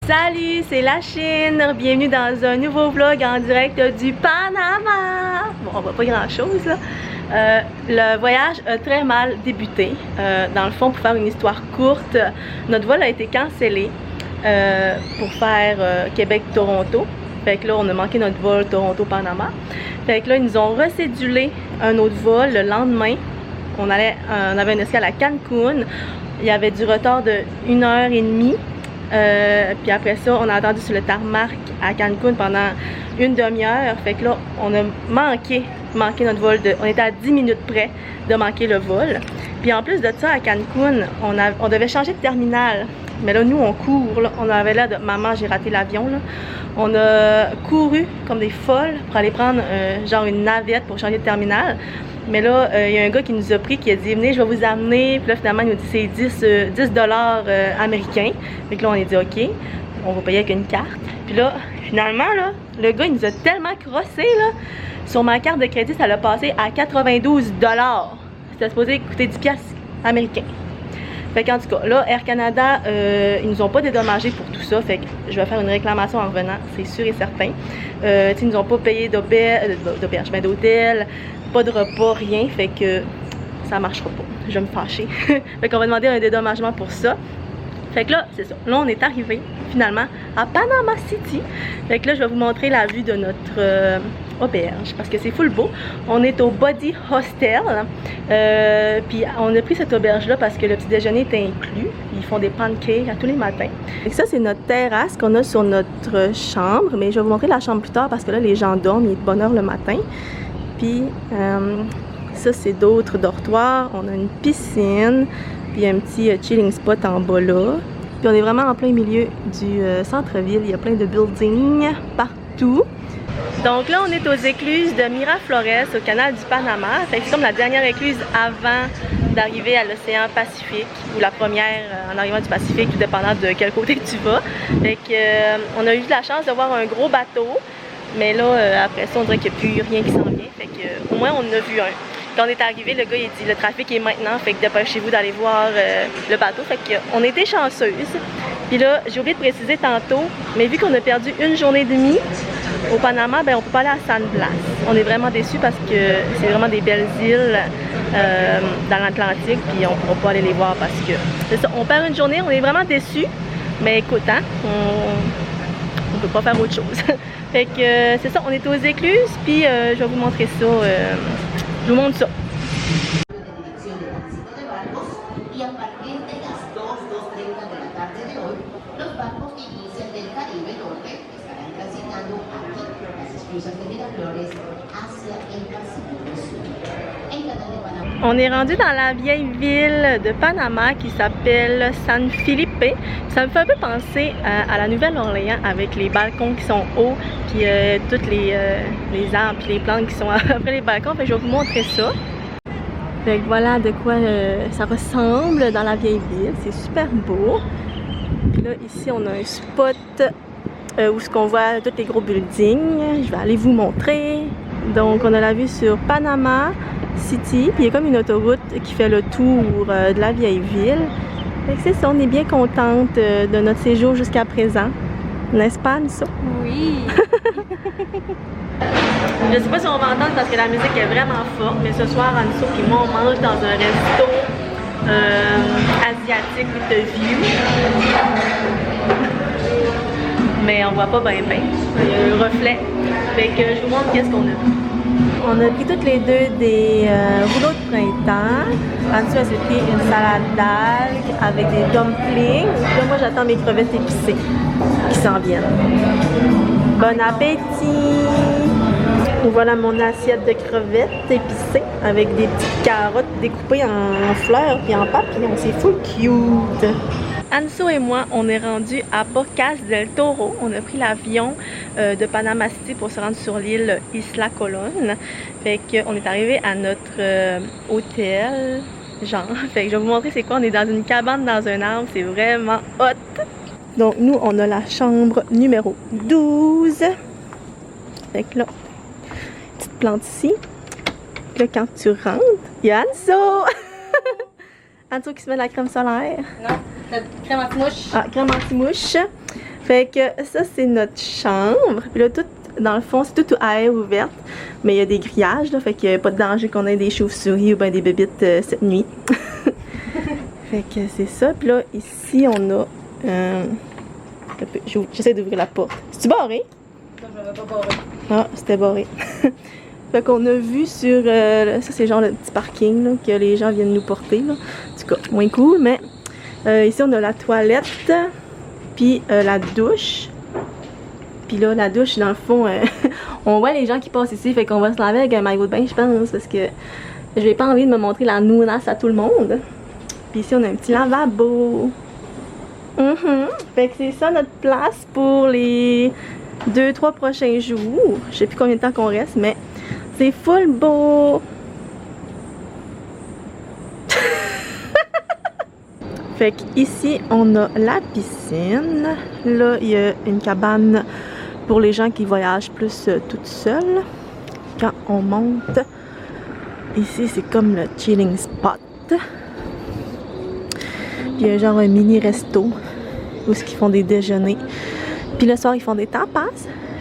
Salut, c'est la Chine. Bienvenue dans un nouveau vlog en direct du Panama. Bon, on voit pas grand chose là. Le voyage a très mal débuté. Dans le fond, pour faire une histoire courte, notre vol a été cancellé pour faire Québec-Toronto. Fait que là, on a manqué notre vol Toronto-Panama. Fait que là, ils nous ont recédulé un autre vol le lendemain. On avait une escale à Cancun. Il y avait du retard de 1h30. Puis après ça, on a attendu sur le tarmac à Cancun pendant une demi-heure. Fait que là, on a manqué notre vol. On était à 10 minutes près de manquer le vol. Puis en plus de ça, à Cancun, on devait changer de terminal. Mais là, nous, on court. Là. On avait là de maman, j'ai raté l'avion. On a couru comme des folles pour aller prendre genre une navette pour changer de terminal. Mais là, il y a un gars qui nous a pris, qui a dit « Venez, je vais vous amener. » Puis là, finalement, il nous dit c'est 10 $ américains. Fait que là, on a dit « OK, on va payer avec une carte. » Puis là, finalement, là, le gars, il nous a tellement crossé, là. Sur ma carte de crédit, ça l'a passé à 92 $. C'était supposé coûter 10 $. Américains. Fait qu'en tout cas, là, Air Canada, ils nous ont pas dédommagé pour tout ça. Fait que je vais faire une réclamation en revenant, c'est sûr et certain. Ils nous ont pas payé d'auberge, d'hôtel, pas de repas, rien. Fait que ça marchera pas. Je vais me fâcher. Fait qu'on va demander un dédommagement pour ça. Fait que là, c'est ça. Là, on est arrivé finalement à Panama City. Fait que là, je vais vous montrer la vue de notre auberge parce que c'est full beau. On est au Body Hostel. Puis on a pris cette auberge-là parce que le petit déjeuner est inclus. Ils font des pancakes à tous les matins. Et ça, c'est notre terrasse qu'on a sur notre chambre. Mais je vais vous montrer la chambre plus tard parce que là, les gens dorment. Il est de bonne heure le matin. Puis ça, c'est d'autres dortoirs. On a une piscine. Puis un petit chilling spot en bas là. Puis on est vraiment en plein milieu du centre-ville. Il y a plein de buildings partout. Donc là, on est aux écluses de Miraflores, au canal du Panama. C'est comme la dernière écluse avant d'arriver à l'océan Pacifique, ou la première en arrivant du Pacifique, tout dépendant de quel côté tu vas. Fait que, on a eu de la chance de voir un gros bateau, mais là, après ça, on dirait qu'il n'y a plus rien qui s'en vient. Fait que, au moins, on en a vu un. Quand on est arrivé, le gars il dit le trafic est maintenant, fait que dépêchez-vous d'aller voir le bateau. Fait qu'on était chanceuses. Puis là, j'ai oublié de préciser tantôt, mais vu qu'on a perdu une journée et demie au Panama, ben on peut pas aller à San Blas. On est vraiment déçus parce que c'est vraiment des belles îles dans l'Atlantique, puis on pourra pas aller les voir parce que c'est ça, on perd une journée, on est vraiment déçus. Mais écoute, hein, on peut pas faire autre chose. Fait que c'est ça, on est aux écluses, puis je vais vous montrer ça. Je vous montre ça. On est rendu dans la vieille ville de Panama qui s'appelle San Felipe. Ça me fait un peu penser à la Nouvelle-Orléans avec les balcons qui sont hauts, puis toutes les arbres et les plantes qui sont après les balcons. Fait que je vais vous montrer ça. Fait que voilà de quoi ça ressemble dans la vieille ville. C'est super beau. Puis là, ici, on a un spot où on voit tous les gros buildings. Je vais aller vous montrer. Donc, on a la vue sur Panama City, puis il y a comme une autoroute qui fait le tour de la vieille ville. Fait que c'est ça, on est bien contente de notre séjour jusqu'à présent. N'est-ce pas, Anissa? Oui! Je sais pas si on va entendre parce que la musique est vraiment forte, mais ce soir, Anissa et moi, on mange dans un resto asiatique with the view. Mais on voit pas bien. Il y a un reflet. Fait que je vous montre qu'est-ce qu'on a. On a pris toutes les deux des rouleaux de printemps. Ensuite, elle s'est pris une salade d'algues avec des dumplings. Là, moi, j'attends mes crevettes épicées qui s'en viennent. Bon appétit! Voilà mon assiette de crevettes épicées avec des petites carottes découpées en fleurs puis en papillons. C'est full cute! Anso et moi, on est rendu à Bocas del Toro. On a pris l'avion de Panama City pour se rendre sur l'île Isla Colón. Fait qu'on est arrivé à notre hôtel, genre. Fait que je vais vous montrer c'est quoi. On est dans une cabane dans un arbre. C'est vraiment hot. Donc nous, on a la chambre numéro 12. Fait que là, petite plante ici. Là, quand tu rentres, il y a Anso! Anso qui se met de la crème solaire. Non, la crème anti-mouche. Ah, crème anti-mouche. Fait que ça, c'est notre chambre. Puis là, tout, dans le fond, c'est tout à air ouverte. Mais il y a des grillages, là. Fait qu'il n'y a pas de danger qu'on ait des chauves-souris ou ben des bébites cette nuit. Fait que c'est ça. Puis là, ici, on a... j'essaie d'ouvrir la porte. C'est-tu barré? Non, je l'avais pas barré. Ah, c'était barré. Fait qu'on a vu sur... ça, c'est genre le petit parking là, que les gens viennent nous porter. Là. En tout cas, moins cool, mais... ici, on a la toilette, puis la douche. Puis là, la douche, dans le fond, on voit les gens qui passent ici, fait qu'on va se laver avec un maillot de bain, je pense, parce que je n'ai pas envie de me montrer la nounasse à tout le monde. Puis ici, on a un petit lavabo. Fait que c'est ça notre place pour les 2-3 prochains jours. Je sais plus combien de temps qu'on reste, mais c'est full beau. Fait qu'ici, on a la piscine. Là, il y a une cabane pour les gens qui voyagent plus toutes seules. Quand on monte, ici, c'est comme le chilling spot. Il y a genre un mini resto où ils font des déjeuners. Puis le soir, ils font des tapas.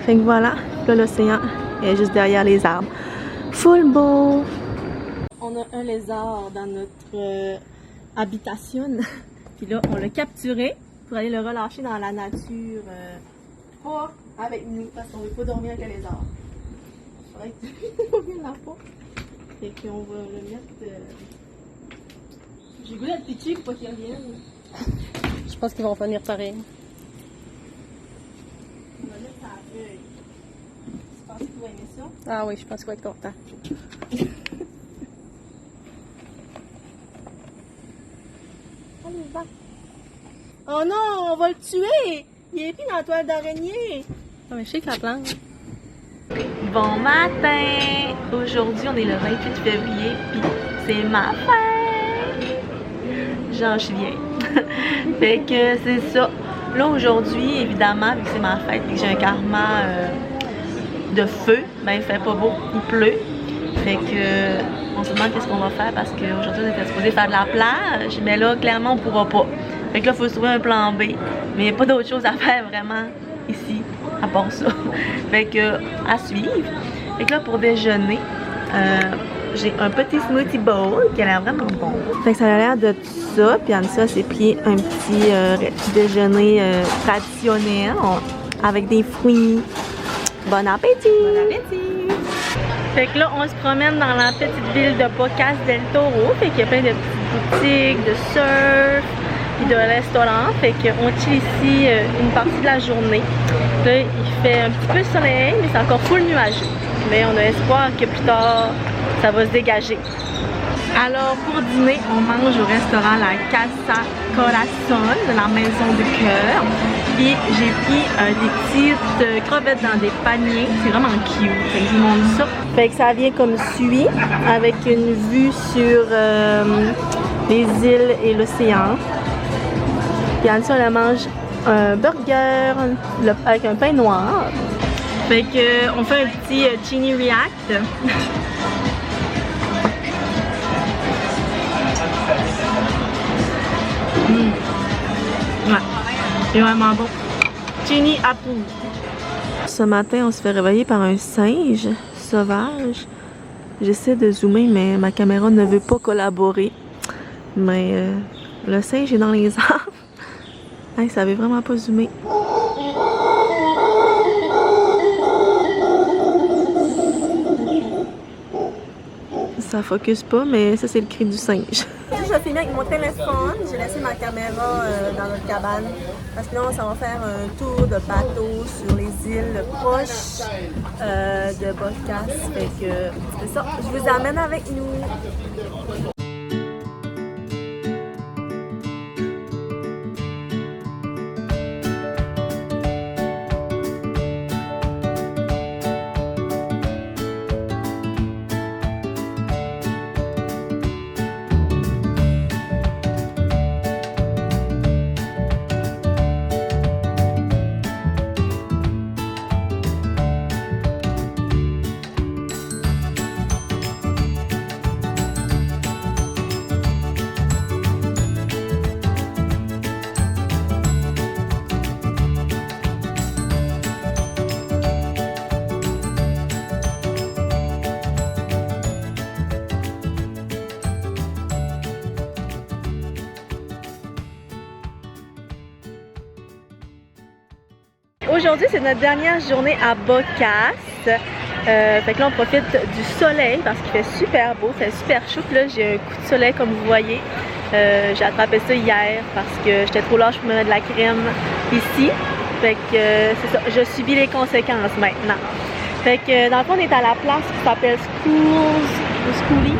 Fait que voilà, là, l'océan est juste derrière les arbres. Full beau! On a un lézard dans notre habitation. Puis là, on l'a capturé pour aller le relâcher dans la nature. Pas avec nous, parce qu'on veut pas dormir avec le lézard. Faudrait que tu dormir la peau. Fait qu'on va le mettre... J'ai goûté à le pitcher pour pas qu'il revienne. Je pense qu'ils vont venir pareil. On va le mettre à la feuille. Tu penses qu'il va aimer ça? Ah oui, je pense qu'il va être content. Allez, va. Oh non, on va le tuer! Il est pris dans la toile d'araignée! Ah, mais je sais que la plante. Bon matin! Aujourd'hui, on est le 28 février, puis c'est ma fête! J'en suis vieille. Fait que c'est ça. Là, aujourd'hui, évidemment, vu que c'est ma fête et que j'ai un karma de feu, ben il fait pas beau, il pleut. Fait que on se demande qu'est-ce qu'on va faire parce qu'aujourd'hui, on était supposé faire de la plage, mais là, clairement, on pourra pas. Fait que là, il faut se trouver un plan B. Mais il n'y a pas d'autre chose à faire vraiment ici, à part ça. Fait que, à suivre. Fait que là, pour déjeuner, j'ai un petit smoothie bowl qui a l'air vraiment bon. Fait que ça a l'air de tout ça. Puis Anissa s'est pris un petit déjeuner traditionnel avec des fruits. Bon appétit! Bon appétit! Fait que là, on se promène dans la petite ville de Bocas del Toro. Fait qu'il y a plein de petites boutiques, de surf, puis de restaurants. Fait qu'on chill ici une partie de la journée. Là, il fait un petit peu soleil, mais c'est encore full nuageux. Mais on a espoir que plus tard, ça va se dégager. Alors, pour dîner, on mange au restaurant La Casa Corazon, la maison du cœur. Puis, j'ai pris des petites crevettes dans des paniers. C'est vraiment cute. Fait que je vous montre ça. Fait que ça vient comme suit, avec une vue sur les îles et l'océan. Puis, ensuite, on mange un burger avec un pain noir. Fait que, on fait un petit chini react. Ouais, c'est vraiment bon. Chini approuve. Ce matin, on se fait réveiller par un singe sauvage. J'essaie de zoomer, mais ma caméra ne veut pas collaborer. Mais le singe est dans les arbres. Hey, ça veut vraiment pas zoomer. Ça focus pas, mais ça c'est le cri du singe. J'ai fini avec mon téléphone, j'ai laissé ma caméra dans notre cabane parce que là on s'en va faire un tour de bateau sur les îles proches de Bocas. Fait que c'est ça, je vous amène avec nous. Aujourd'hui, c'est notre dernière journée à Bocas. Fait que là, on profite du soleil parce qu'il fait super beau, il fait super chaud. Puis là, j'ai un coup de soleil comme vous voyez. J'ai attrapé ça hier parce que j'étais trop lâche pour me mettre de la crème ici. Fait que c'est ça, je subis les conséquences maintenant. Fait que dans le fond, on est à la place qui s'appelle Schoolies.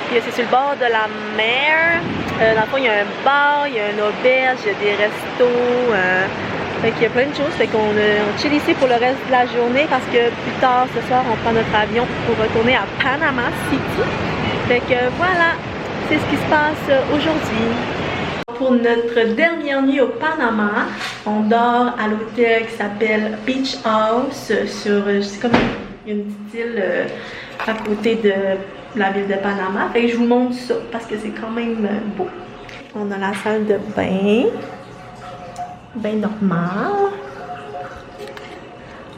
Puis c'est sur le bord de la mer. Dans le fond, il y a un bar, il y a une auberge, il y a des restos. Fait qu'il y a plein de choses. Fait qu'on chill ici pour le reste de la journée parce que plus tard ce soir, on prend notre avion pour retourner à Panama City. Fait que voilà, c'est ce qui se passe aujourd'hui. Pour notre dernière nuit au Panama, on dort à l'hôtel qui s'appelle Beach House sur, c'est comme une petite île à côté de la ville de Panama. Fait que je vous montre ça parce que c'est quand même beau. On a la salle de bain. Bain normal.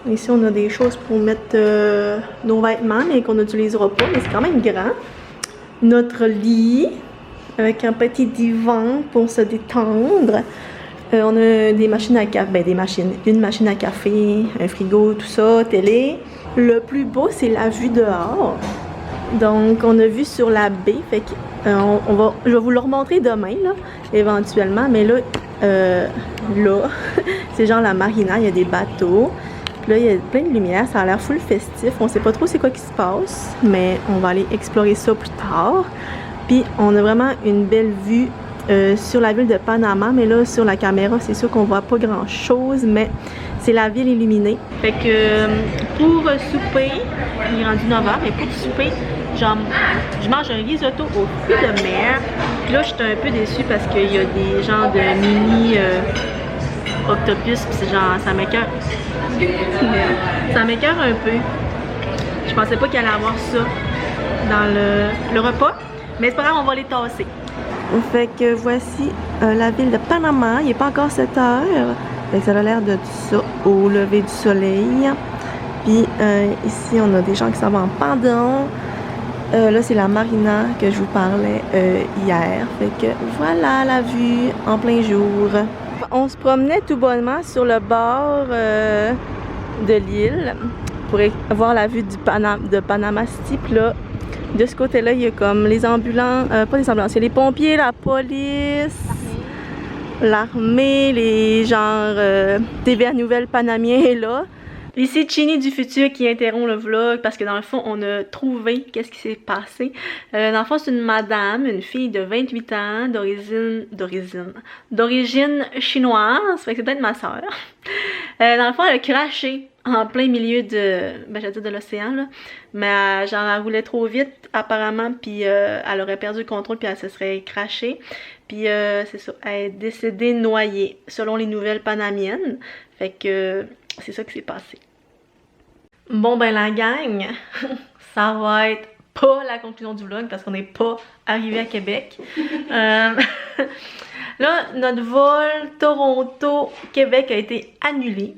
Ici, on a des choses pour mettre nos vêtements, mais qu'on n'utilisera pas, mais c'est quand même grand. Notre lit, avec un petit divan pour se détendre. On a des machines à café, une machine à café, un frigo, tout ça, télé. Le plus beau, c'est la vue dehors. Donc, on a vu sur la baie, fait que je vais vous le remontrer demain, là, éventuellement, mais là, c'est genre la marina, il y a des bateaux. Puis là, il y a plein de lumière, ça a l'air full festif. On sait pas trop c'est quoi qui se passe, mais on va aller explorer ça plus tard. Puis on a vraiment une belle vue sur la ville de Panama, mais là, sur la caméra, c'est sûr qu'on voit pas grand chose, mais c'est la ville illuminée. Fait que pour souper, il est rendu 9h, mais pour souper, genre, je mange un risotto aux fruits de mer. Puis là, je suis un peu déçue parce qu'il y a des genres de mini octopus, puis c'est genre, ça m'écoeure. Ça m'écoeure un peu. Je pensais pas qu'il allait avoir ça dans le repas, mais c'est pas grave, on va les tasser. Fait que voici la ville de Panama. Il n'est pas encore 7 heures. Fait que ça a l'air de ça au lever du soleil. Puis ici, on a des gens qui s'en vont en pendant. Là, c'est la marina que je vous parlais hier. Fait que voilà la vue en plein jour. On se promenait tout bonnement sur le bord de l'île pour voir la vue de Panama City. Puis là, de ce côté-là, il y a comme les ambulants, pas les ambulants, c'est les pompiers, la police, l'armée, les genres TVA Nouvelle Panamien est là. Ici, Chini du futur qui interrompt le vlog parce que dans le fond, on a trouvé qu'est-ce qui s'est passé. Dans le fond, c'est une madame, une fille de 28 ans, d'origine chinoise, fait que c'est peut-être ma soeur. Dans le fond, elle a craché en plein milieu de l'océan, là. Mais genre, elle roulait trop vite, apparemment, puis elle aurait perdu le contrôle, puis elle se serait crashée. Puis c'est ça, elle est décédée noyée, selon les nouvelles panamiennes. Fait que c'est ça qui s'est passé. Bon ben la gang, ça va être pas la conclusion du vlog parce qu'on n'est pas arrivé à Québec. Là, notre vol Toronto-Québec a été annulé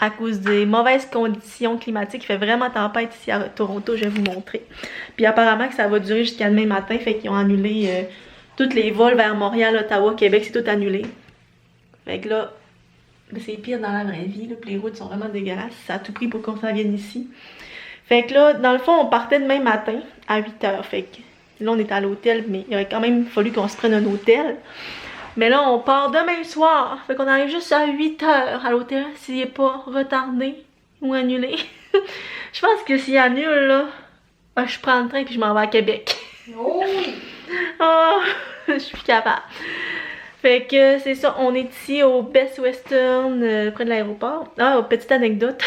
à cause des mauvaises conditions climatiques. Il fait vraiment tempête ici à Toronto, je vais vous montrer. Puis apparemment que ça va durer jusqu'à demain matin, fait qu'ils ont annulé tous les vols vers Montréal, Ottawa, Québec, c'est tout annulé. Fait que là, c'est pire dans la vraie vie, là, puis les routes sont vraiment dégueulasses. Ça a tout pris pour qu'on s'en vienne ici. Fait que là, dans le fond, on partait demain matin à 8h. Fait que là, on est à l'hôtel, mais il aurait quand même fallu qu'on se prenne un hôtel. Mais là, on part demain soir. Fait qu'on arrive juste à 8h à l'hôtel s'il n'est pas retardé ou annulé. Je pense que s'il annule, là, je prends le train puis je m'en vais à Québec. Oh, je suis capable. Fait que c'est ça, on est ici au Best Western, près de l'aéroport. Ah, petite anecdote,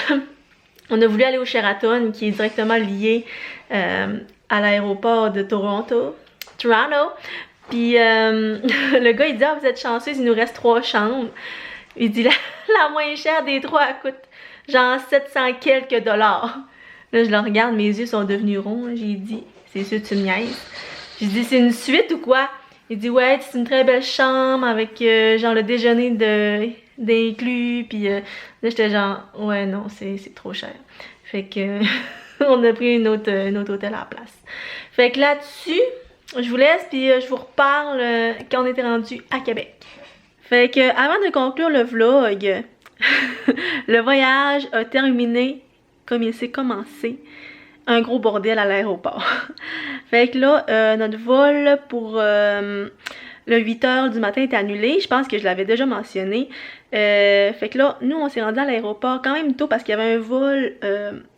on a voulu aller au Sheraton, qui est directement lié à l'aéroport de Toronto. Puis le gars, il dit « Ah, vous êtes chanceuse, il nous reste 3 chambres. » Il dit la moins chère des 3, elle coûte genre 700 quelques dollars. Là, je le regarde, mes yeux sont devenus ronds. J'ai dit « C'est sûr, tu me niaises. » J'ai dit « C'est une suite ou quoi? » Il dit ouais, c'est une très belle chambre avec genre le déjeuner d'inclus. Puis là j'étais genre ouais non, c'est trop cher. Fait que on a pris une autre hôtel à la place. Fait que là-dessus, je vous laisse puis je vous reparle quand on était rendu à Québec. Fait que avant de conclure le vlog, le voyage a terminé comme il s'est commencé. Un gros bordel à l'aéroport. Fait que là, notre vol pour le 8h du matin est annulé. Je pense que je l'avais déjà mentionné. Fait que là, nous, on s'est rendu à l'aéroport quand même tôt parce qu'il y avait un vol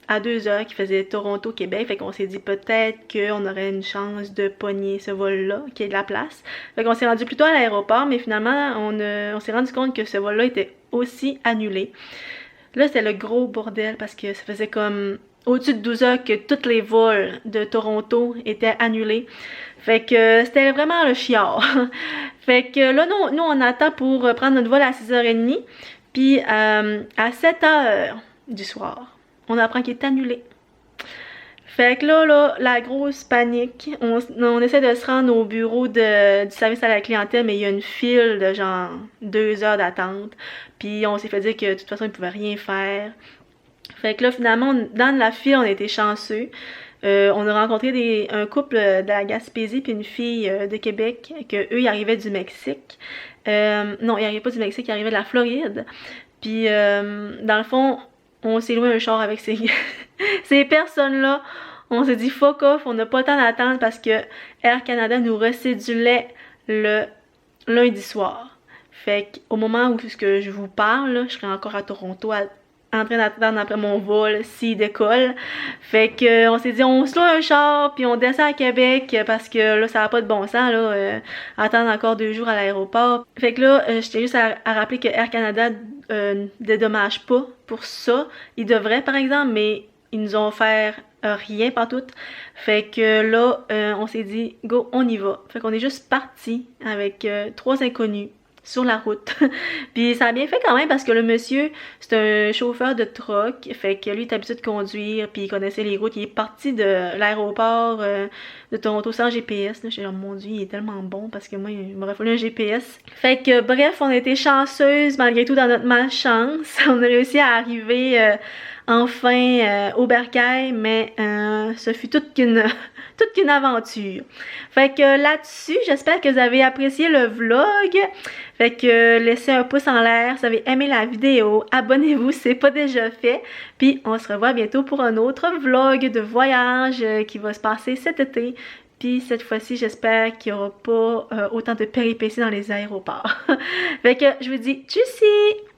à 2h qui faisait Toronto-Québec. Fait qu'on s'est dit peut-être qu'on aurait une chance de pogner ce vol-là, qui est de la place. Fait qu'on s'est rendu plus tôt à l'aéroport, mais finalement, on s'est rendu compte que ce vol-là était aussi annulé. Là, c'était le gros bordel parce que ça faisait comme au-dessus de 12 heures que tous les vols de Toronto étaient annulés. Fait que c'était vraiment le chiard. Fait que là, nous on attend pour prendre notre vol à 6h30. Puis à 7h du soir, on apprend qu'il est annulé. Fait que là, la grosse panique. On essaie de se rendre au bureau du service à la clientèle, mais il y a une file de genre 2 heures d'attente. Puis on s'est fait dire que de toute façon, ils pouvaient rien faire. Fait que là, finalement, dans la file, on a été chanceux. On a rencontré un couple de la Gaspésie puis une fille de Québec, que eux, ils arrivaient du Mexique. Non, ils arrivaient pas du Mexique, ils arrivaient de la Floride. Puis, dans le fond, on s'est loué un char avec ces personnes-là. On s'est dit fuck off, on n'a pas le temps d'attendre parce que Air Canada nous recédulait le lundi soir. Fait qu'au moment où je vous parle, là, je serais encore à Toronto en train d'attendre après mon vol s'il décolle. Fait que on s'est dit on se loue un char puis on descend à Québec parce que là ça n'a pas de bon sens là attendre encore 2 jours à l'aéroport. Fait que là j'étais juste à rappeler que Air Canada dédommage pas pour ça. Ils devraient par exemple, mais ils nous ont offert rien partout. Fait que là on s'est dit go on y va. Fait qu'on est juste parti avec 3 inconnus sur la route. Puis ça a bien fait quand même parce que le monsieur, c'est un chauffeur de truck, fait que lui il est habitué de conduire, puis il connaissait les routes. Il est parti de l'aéroport de Toronto sans GPS. Là, je suis genre, mon Dieu, il est tellement bon parce que moi, il m'aurait fallu un GPS. Fait que bref, on a été chanceuses malgré tout dans notre malchance. On a réussi à arriver enfin au bercail, mais ce fut toute qu'une aventure. Fait que là-dessus, j'espère que vous avez apprécié le vlog. Fait que laissez un pouce en l'air si vous avez aimé la vidéo. Abonnez-vous si c'est pas déjà fait. Puis on se revoit bientôt pour un autre vlog de voyage qui va se passer cet été. Puis cette fois-ci, j'espère qu'il n'y aura pas autant de péripéties dans les aéroports. Fait que je vous dis tchussy!